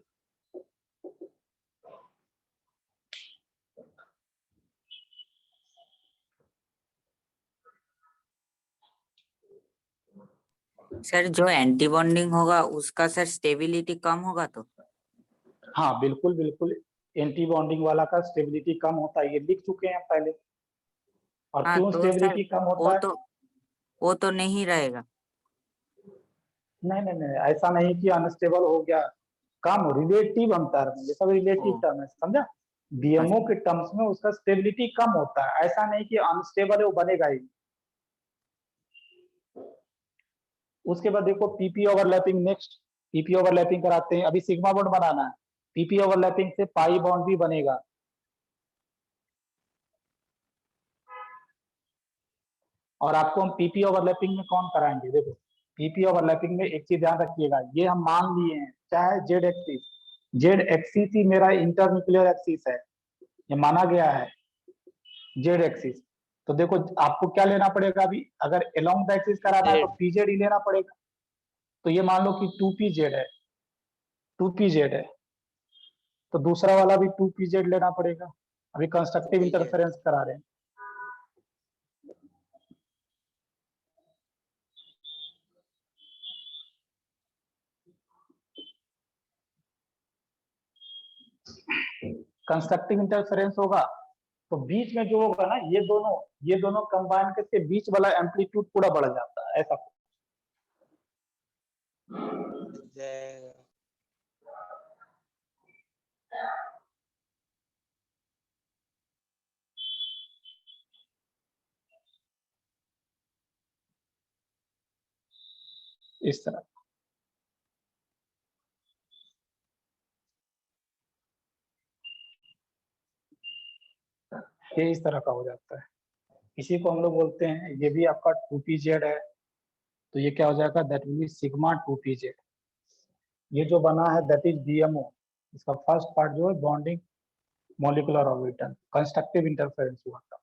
sir जो एंटी बॉन्डिंग होगा उसका सर स्टेबिलिटी कम होगा तो? हाँ बिल्कुल बिल्कुल, एंटी बॉन्डिंग वाला का स्टेबिलिटी कम होता है, ये लिख चुके हैं पहले। और हाँ क्यों तो सर स्टेबिलिटी कम होता है, वो तो नहीं रहेगा। नहीं नहीं नहीं, ऐसा नहीं कि अनस्टेबल हो गया, कम, रिलेटिव अंतर में, ये सब रिलेटिव टर्म है, समझा। बीएमओ के टर्म्स में उसका स्टेबिलिटी कम होता है, ऐसा नहीं कि अनस्टेबल है वो बनेगा ही। उसके बाद देखो PP overlapping, next PP overlapping कराते हैं। अभी सिग्मा बॉन्ड बनाना है, पीपी ओवरलैपिंग से पाई बॉन्ड भी बनेगा। और आपको हम पीपी ओवरलैपिंग में कौन कराएंगे, देखो पीपी ओवरलैपिंग में एक चीज ध्यान रखिएगा, ये हम मान लिए हैं, चाहे जेड एक्सिस, जेड एक्सिस ही मेरा इंटरन्यूक्लियर एक्सिस है, ये माना गया है जेड एक्सिस। तो देखो आपको क्या लेना पड़ेगा, अभी अगर अलोंग द एक्सिस कराना है तो पीजेड ही लेना पड़ेगा। तो ये मान लो कि 2pz है, 2pz है, तो दूसरा वाला भी 2pz लेना पड़ेगा। अभी कंस्ट्रक्टिव इंटरफेरेंस करा रहे हैं। कंस्ट्रक्टिव इंटरफेरेंस होगा तो बीच में जो होगा ना, ये दोनों कंबाइन करके बीच वाला एम्पलीट्यूड पूरा बढ़ जाता है, ऐसा। इस तरह ये इस तरह का हो जाता है। इसी को हम लोग बोलते हैं, ये भी आपका 2pz है, तो ये क्या हो जाएगा, that will B sigma 2pz। ये जो बना है दैट इज BMO, इसका फर्स्ट पार्ट जो है bonding molecular orbital, constructive interference हुआ था।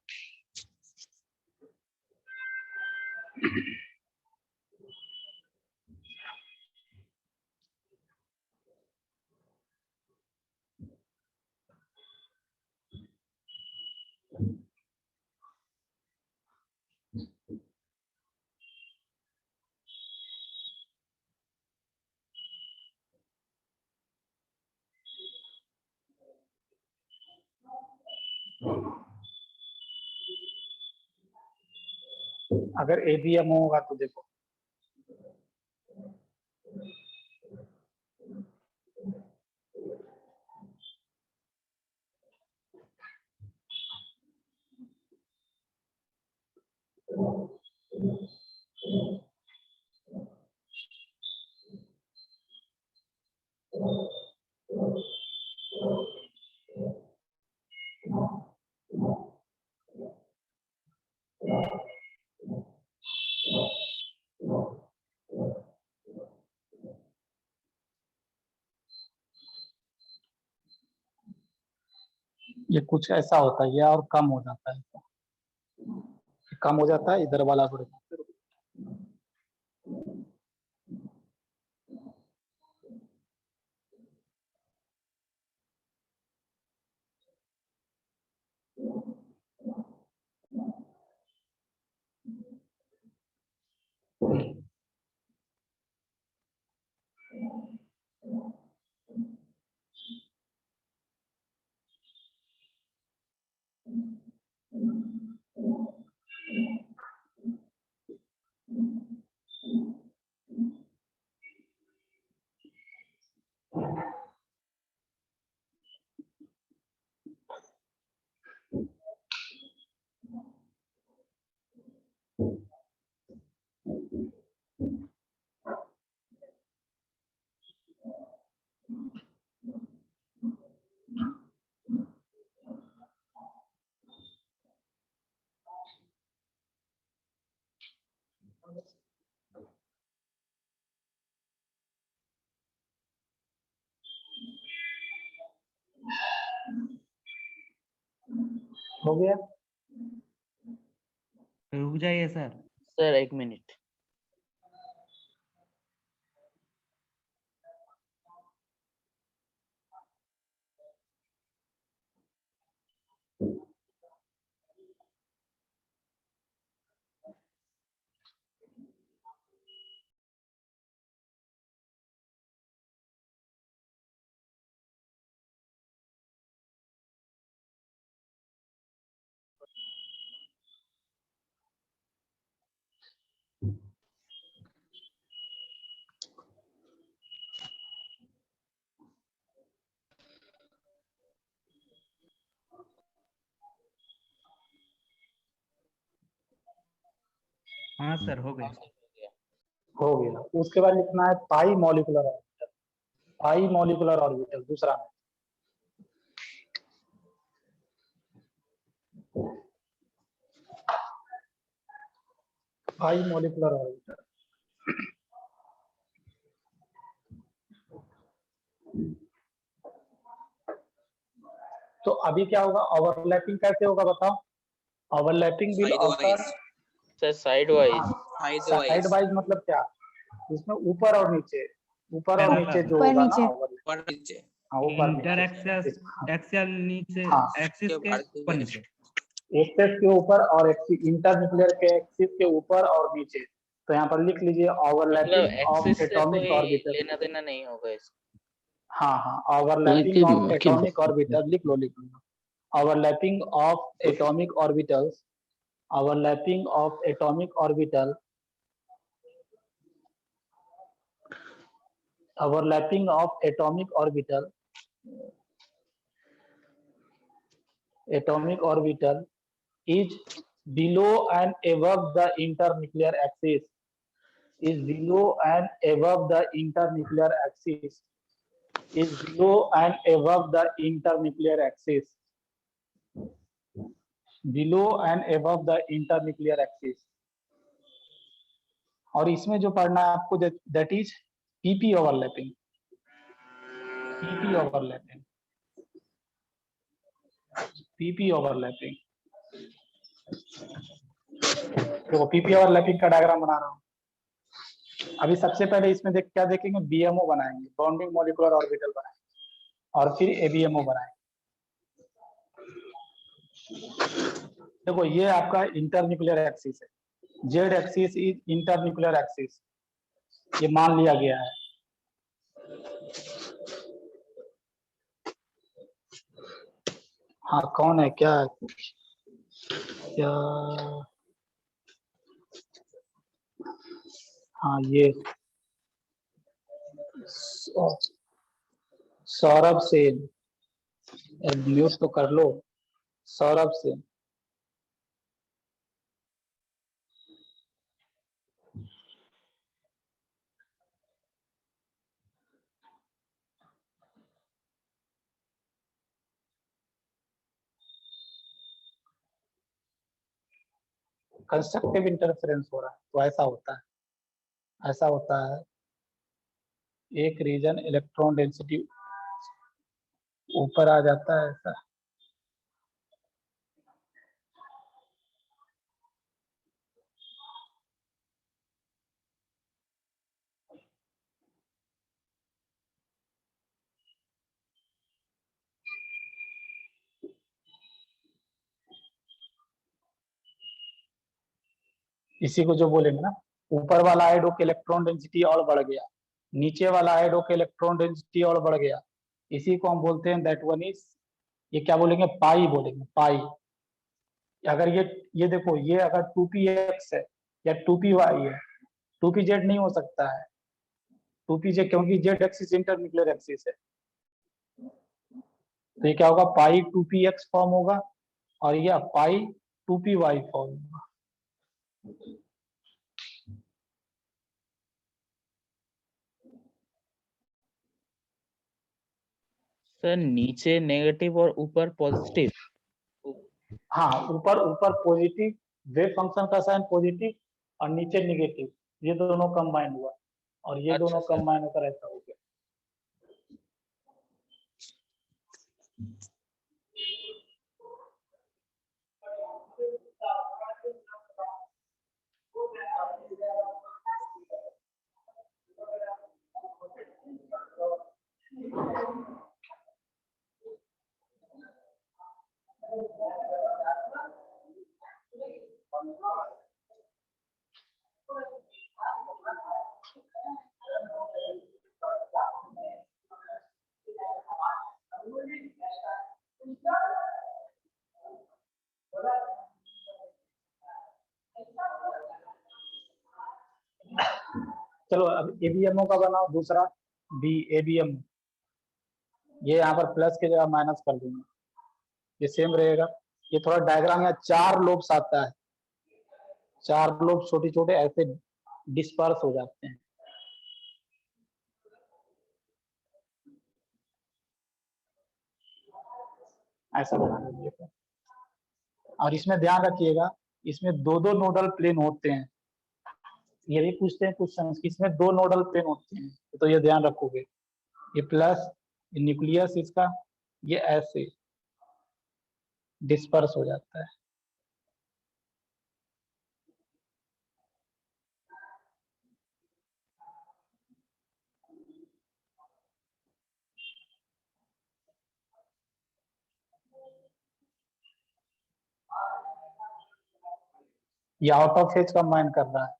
अगर ABMO होगा तो देखो, ये कुछ ऐसा होता है, ये और कम हो जाता है, कम हो जाता है, इधर वाला बढ़ जाता है। हो गया। रुक जाइए सर। Sir 1 minute. हाँ सर, हो गया। हो गया। उसके बाद लिखना है पाई मॉलिक्यूलर ऑर्बिटल, पाई मॉलिक्यूलर ऑर्बिटल दूसरा, पाई मॉलिक्यूलर ऑर्बिटल। तो अभी क्या होगा, ओवरलैपिंग कैसे होगा बताओ? Overlapping will occur, sir side wise. Side wise मतलब क्या, इसमें ऊपर और नीचे, ऊपर और नीचे जो ऊपर होगा नीचे। ना overlap। नीचे हाँ ऊपर इंटर नीचे, एक्सियल नीचे, हाँ। एक्सिस के ऊपर नीचे। एक्सेस के ऊपर और इंटर न्यूक्लियर के एक्सिस के ऊपर और नीचे। तो यहाँ पर लिख लीजिए मतलब ओवरलैपिंग ऑफ एक्सिस से एटॉमिक कोई ऑर्बिटल। लेना देना नहीं होगा इसका। हाँ हाँ, ओवरलैपिंग ऑफ कि- एटॉमिक ऑर्बिटल लिख लो, लिख लो। overlapping of atomic orbitals, overlapping of atomic orbital, overlapping of atomic orbital, atomic orbital is below and above the internuclear axis, is below and above the internuclear axis, is below and above the internuclear axis, below and above the internuclear axis. और इसमें जो पढ़ना है आपको that is PP overlapping, PP overlapping, PP overlapping. देखो पीपी ओवरलैपिंग का डायग्राम बना रहा हूँ। अभी सबसे पहले इसमें क्या देखेंगे, बीएमओ बनाएंगे, बॉन्डिंग मॉलिक्यूलर ऑर्बिटल बनाएंगे और फिर एबीएमओ बनाएंगे। देखो ये आपका इंटरन्यूक्लियर एक्सिस है, Z axis is internuclear axis, ये मान लिया गया है। हाँ कौन है, क्या क्या, हाँ ये सौरभ सेन, म्यूट तो कर लो, सौरभ सेन। कंस्ट्रक्टिव इंटरफेरेंस हो रहा है तो ऐसा होता है, ऐसा होता है। एक रीजन इलेक्ट्रॉन डेंसिटी ऊपर आ जाता है ऐसा। इसी को जो बोलेंगे ना, ऊपर वाला आयोडो के इलेक्ट्रॉन डेंसिटी और बढ़ गया, नीचे वाला आयोडो के इलेक्ट्रॉन डेंसिटी और बढ़ गया, इसी को हम बोलते हैं दैट वन इज, ये क्या बोलेंगे, पाई बोलेंगे, पाई। अगर ये देखो, ये अगर 2px है या 2py है, 2pz नहीं हो सकता है, 2pz क्योंकि जेड एक्सिस इंटरन्यूक्लियर एक्सिस है। तो ये क्या होगा, पाई 2px फॉर्म होगा और यह पाई 2py फॉर्म होगा। सर नीचे नेगेटिव और ऊपर पॉजिटिव। हाँ ऊपर पॉजिटिव, वेव फंक्शन का साइन पॉजिटिव और नीचे नेगेटिव, ये दोनों कंबाइन हुआ और ये अच्छा दोनों सर। कंबाइन होकर ऐसा हो गया। चलो अब एबीएमओ का बनाओ दूसरा, बी एबीएम, ये यहाँ पर प्लस की जगह माइनस कर दूंगा, ये सेम रहेगा। ये थोड़ा डायग्राम यहाँ 4 लोब्स आता है, 4 लोब छोटे छोटे ऐसे डिस्पर्स हो जाते हैं। ऐसा बना लीजिए। और इसमें ध्यान रखिएगा, इसमें 2 नोडल प्लेन होते हैं। ये भी पूछते हैं क्वेश्चन, इसमें 2 नोडल प्लेन होते हैं, तो ये ध्यान रखोगे। ये प्लस न्यूक्लियस इसका, ये ऐसे डिस्पर्स हो जाता है। ये आउट ऑफ फेज कंबाइन कर रहा है।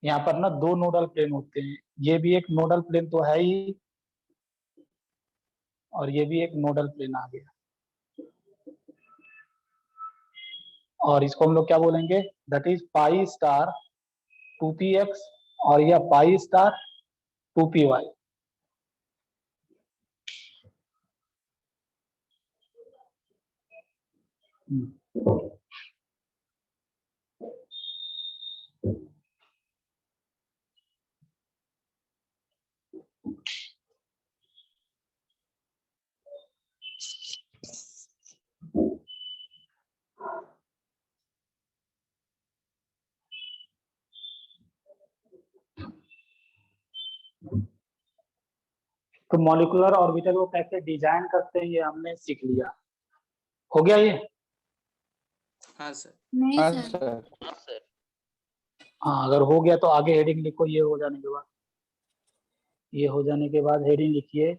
यहाँ पर ना 2 नोडल प्लेन होते हैं, ये भी एक नोडल प्लेन तो है ही और ये भी एक नोडल प्लेन आ गया। और इसको हम लोग क्या बोलेंगे, that is pi star 2px और यह पाई स्टार 2py। तो मॉलिक्यूलर ऑर्बिटल को कैसे डिजाइन करते हैं ये हमने सीख लिया। हो गया ये? हाँ सर। नहीं हाँ सर। सर। हाँ, अगर हो गया तो आगे हेडिंग लिखो। ये हो जाने के बाद, ये हो जाने के बाद हेडिंग लिखिए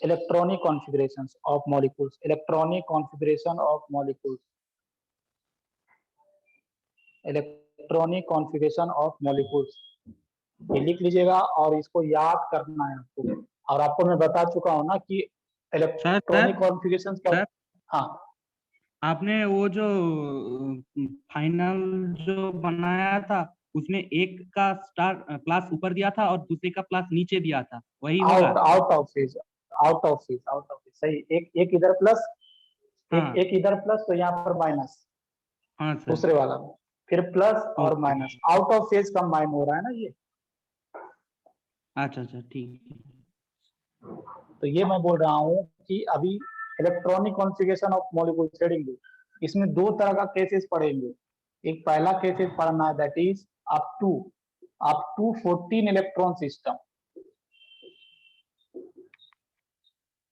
electronic configurations of molecules. Electronic configuration of molecules, electronic configuration of molecules, ये लिख लीजिएगा और इसको याद करना है आपको। और आपको मैं बता चुका हूँ ना कि इलेक्ट्रॉनिक कॉन्फ़िगरेशन क्या। सर, हाँ, आपने वो जो फाइनल जो बनाया था उसमें एक का स्टार क्लास ऊपर दिया था और दूसरे का क्लास नीचे दिया था, वही होगा? Out of phase, out of phase, out of phase, सही। एक इधर प्लस, हाँ एक इधर प्लस, तो यहाँ पर माइनस हाँ सर। दूसरे वाला में, फिर प्लस और okay. Minus, out of phase combine हो रहा है ना ये। अच्छा अच्छा, ठीक है। तो ये मैं बोल रहा हूँ कि अभी electronic configuration of molecules heading, इसमें दो तरह का केसेस पढ़ेंगे। एक पहला केसेस पढ़ना है, that is up to 14 electron system.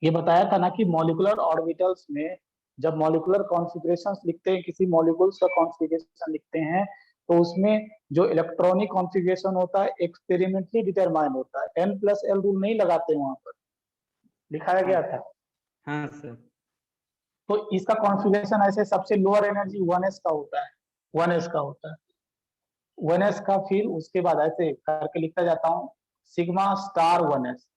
ये बताया था ना कि मॉलिक्यूलर ऑर्बिटल्स में जब मॉलिक्यूलर कॉन्फ़िगरेशंस लिखते हैं, किसी मॉलिक्यूल्स का कॉन्फ़िगरेशन लिखते हैं, तो उसमें जो इलेक्ट्रॉनिक कॉन्फ़िगरेशन होता है एक्सपेरिमेंटली डिटरमाइन होता है। n+l रूल नहीं लगाते, वहां पर दिखाया गया था। हाँ सर। तो इसका कॉन्फ़िगरेशन ऐसे सबसे लोअर एनर्जी 1s का होता है, 1s का होता है, 1s का। फिर उसके बाद ऐसे करके लिखता जाता हूँ सिग्मा स्टार 1s।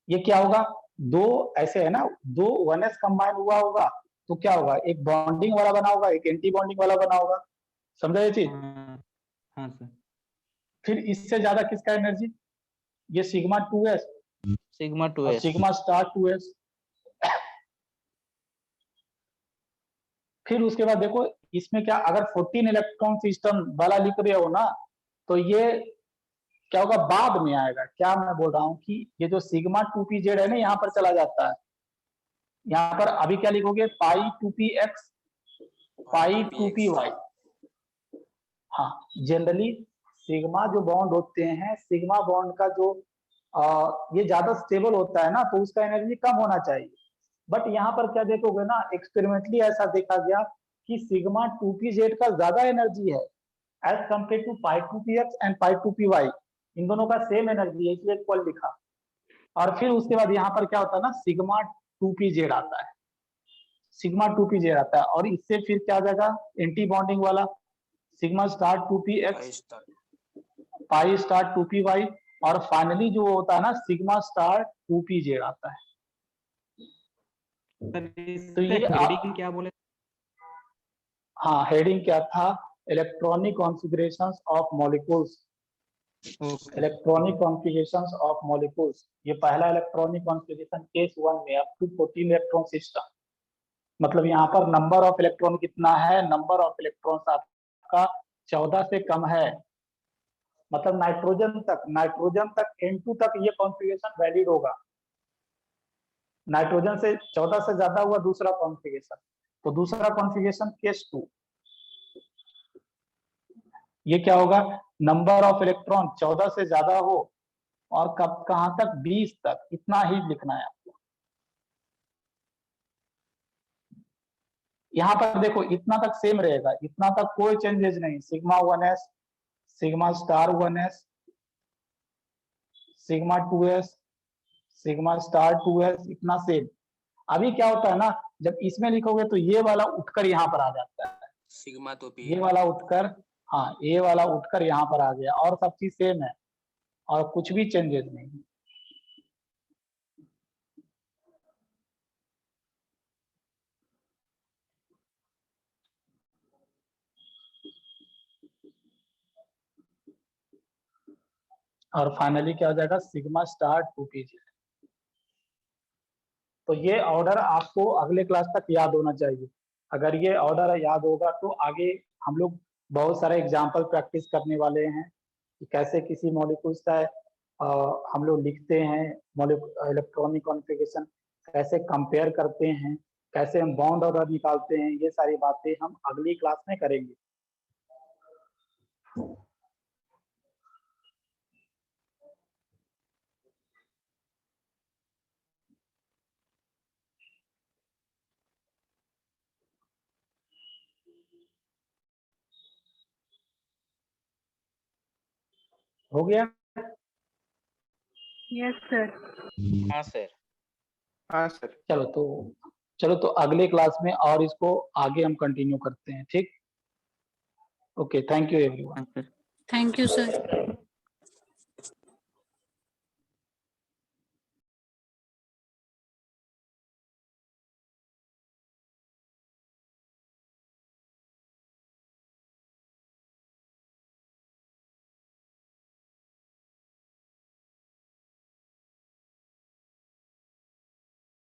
ये क्या होगा, दो ऐसे है ना, दो 1s कंबाइन हुआ होगा तो क्या होगा, एक बॉन्डिंग वाला बना होगा, एक एंटी बॉन्डिंग वाला बना होगा। समझा ये चीज? हाँ हाँ सर। फिर इससे ज्यादा किसका एनर्जी, ये सिग्मा 2s सिग्मा और 2s। Sigma star 2s। फिर उसके बाद देखो इसमें क्या, अगर 14 इलेक्ट्रॉन सिस्टम वाला लिख रहे हो ना, तो ये क्या होगा, बाद में आएगा। क्या मैं बोल रहा हूँ कि ये जो सिग्मा 2pz है ना, यहाँ पर चला जाता है। यहाँ पर अभी क्या लिखोगे, पाई 2px पाई 2py। हाँ, जनरली सिग्मा जो बॉन्ड होते हैं, सिग्मा बॉन्ड का जो ये ज्यादा स्टेबल होता है ना, तो उसका एनर्जी कम होना चाहिए। बट यहाँ पर क्या देखोगे ना, एक्सपेरिमेंटली ऐसा देखा गया कि सिग्मा 2pz का ज्यादा एनर्जी है as compare to pi 2px and pi 2py। इन दोनों का सेम एनर्जी है, इसलिए इक्वल लिखा। और फिर उसके बाद यहाँ पर क्या होता है ना, सिग्मा 2pz आता है, सिग्मा 2pz आता है। और इससे फिर क्या आ जाएगा, एंटी बॉन्डिंग वाला sigma star 2px pi star 2py। और फाइनली जो होता है ना, सिग्मा स्टार 2pz आता है। सर तो ये हेडिंग क्या बोले? हाँ, हेडिंग क्या था, electronic configurations of molecules. Okay. Electronic configurations of molecules, ये पहला इलेक्ट्रॉनिक कॉन्फ़िगरेशन केस 1 में अप टू 14 इलेक्ट्रॉन सिस्टम। मतलब यहाँ पर नंबर ऑफ इलेक्ट्रॉन कितना है, नंबर ऑफ इलेक्ट्रॉन्स आपका 14 से कम है। मतलब नाइट्रोजन तक N2 तक ये कॉन्फ़िगरेशन वैलिड होगा। नाइट्रोजन से 14 से ज्यादा हुआ दूसरा कॉन्फ़िगरेशन, तो दूसरा कॉन्फ़िगरेशन केस 2। ये क्या होगा, नंबर ऑफ इलेक्ट्रॉन 14 से ज्यादा हो और कब कहां तक, 20 तक, इतना ही लिखना है आपको। यहाँ पर देखो इतना तक सेम रहेगा, इतना तक कोई चेंजेस नहीं। Sigma 1s sigma star 1s sigma 2s sigma star 2s, इतना सेम। अभी क्या होता है ना, जब इसमें लिखोगे तो ये वाला उठकर यहाँ पर आ जाता है, सिग्मा तो पी ये वाला उठकर, हाँ ये वाला उठकर यहाँ पर आ गया, और सब चीज सेम है और कुछ भी चेंजेस नहीं। और फाइनली क्या हो जाएगा सिग्मा स्टार 2pz। तो ये ऑर्डर आपको अगले क्लास तक याद होना चाहिए। अगर ये ऑर्डर याद होगा तो आगे हम लोग बहुत सारे एग्जाम्पल प्रैक्टिस करने वाले हैं कि कैसे किसी मॉलिक्यूल्स का हम लोग लिखते हैं, इलेक्ट्रॉनिक कॉन्फ़िगरेशन कैसे कंपेयर करते हैं, कैसे हम बॉन्ड ऑर्डर निकालते हैं, ये सारी बातें हम अगली क्लास में करेंगे। हो गया? Yes sir. हाँ सर। हाँ सर। चलो तो अगले क्लास में और इसको आगे हम कंटिन्यू करते हैं। ठीक, okay, thank you everyone. Thank you sir.